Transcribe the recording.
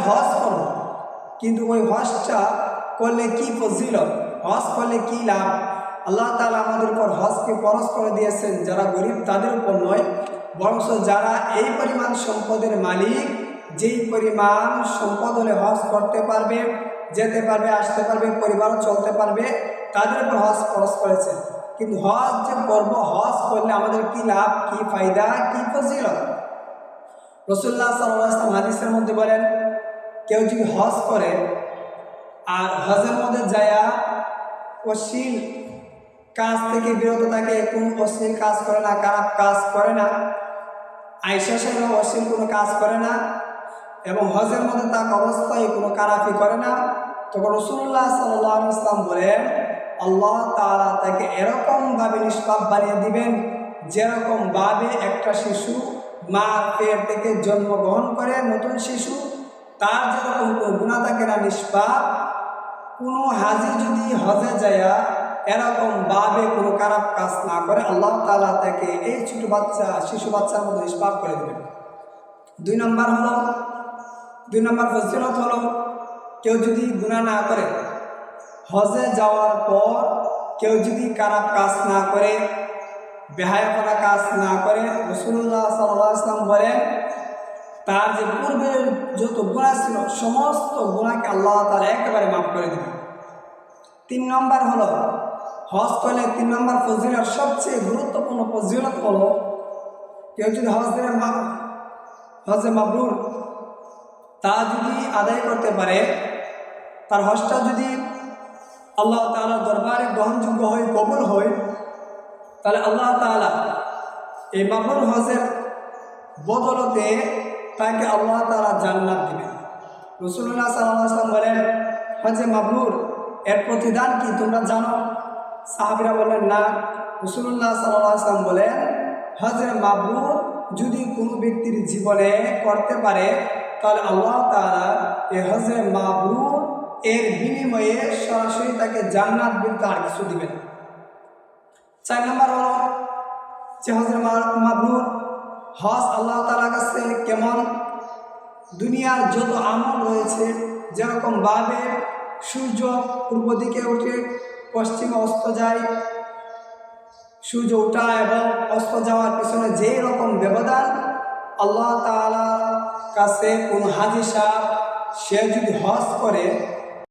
হজ করব, কিন্তু ওই হজটা করলে কি ফজিলত, হজ করলে কি লাভ? আল্লাহ তাআলা আমাদের উপর হজকে ফরজ করে দিয়েছেন যারা গরিব তাদের উপর নয়, বরং যারা এই পরিমাণ সম্পদের মালিক, যেই পরিমাণ সম্পদ হলে হজ করতে পারবে, যেতে পারবে, আসতে পারবে, পরিবারও চলতে পারবে, তাদের উপর হজ ফরজ করেছেন। কিন্তু হজ যে করব, হজ করলে আমাদের কি লাভ, কি ফায়দা, কি ফজিলত? রাসূলুল্লাহ সাল্লাল্লাহু আলাইহি ওয়াসাল্লাম হাদিসের মধ্যে বলেন, কেউ যদি হজ করে আর হজের মধ্যে যায়া অশ্লীল কাজ থেকে বিরত থাকে, কোনো অশ্লীল কাজ করে না, খারাপ কাজ করে না, আয়েশা সাহেব অশ্লীল কোনো কাজ করে না, এবং হজের মধ্যে তার অবস্থায় কোনো কারাফি করে না, তখন রাসূলুল্লাহ সাল্লাল্লাহু আলাইহি ওয়াসাল্লাম বলেন, আল্লাহ তাআলা তাকে এরকমভাবে নিষ্পাপ বানিয়ে দিবেন যেরকমভাবে একটা শিশু মার পেট থেকে জন্মগ্রহণ করে, নতুন শিশু, তার যেরকম কোনো গুনাহ থাকে না, নিষ্পাপ। কোনো হাজি যদি হজে যায় এরকমভাবে কোনো খারাপ কাজ না করে, আল্লাহ তাআলা তাকে এই ছোট বাচ্চা, শিশু বাচ্চার মধ্যে নিষ্পাপ করে দেবেন। দুই নম্বর ফজিলত হলো, কেউ যদি গুনাহ না করে, হজে যাওয়ার পর কেউ যদি খারাপ কাজ না করে, বেহায়াপনা কাজ না করে, রাসূলুল্লাহ সাল্লাল্লাহু আলাইহি ওয়াসাল্লাম বলেন তার যে পূর্বের যত গুনাহ ছিল সমস্ত গুনাহকে আল্লাহ তাআলা একেবারে মাফ করে দেবেন। 3 নম্বর হলো, হজ করলে 3 নম্বর ফজিলত, সবচেয়ে গুরুত্বপূর্ণ ফজিলত হলো, কেউ যদি হজে মাবরুর তা যদি আদায় করতে পারে, তার হজটা যদি আল্লাহ তাআলার দরবারে গ্রহণযোগ্য হয়, কবুল হয়, তাহলে আল্লাহ তাআলা এই মাবরুর হজের বদলতে তাকে আল্লাহ তাআলা জান্নাত দিবেন। রাসূলুল্লাহ সাল্লাল্লাহু আলাইহি ওয়াসাল্লাম বলেন, হজে মাবরুর এর প্রতিদান কি তোমরা জানো? সাহাবীরা বললেন না। রাসূলুল্লাহ সাল্লাল্লাহু আলাইহি ওয়াসাল্লাম বলেন, হজে মাবরুর যদি কোনো ব্যক্তির জীবনে করতে পারে, তাহলে আল্লাহ তাআলা এই হজে মাবরুর এর বিনিময়ে সরাসরি তাকে জান্নাত ব্যতীত আর কিছু দিবেন। 4 নম্বর হলো যে হজে মাবরুর, হজ আল্লাহ তাআলার কাছে কেমন? দুনিয়ার যত আমল রয়েছে, যেরকমভাবে সূর্য পূর্ব দিকে উঠে পশ্চিমে অস্ত যায়, সূর্য ওঠা এবং অস্ত যাওয়ার পিছনে যেই রকম ব্যবধান, আল্লাহ তাআলার কাছে কোনো হাজি সাহেব সে যদি হজ করে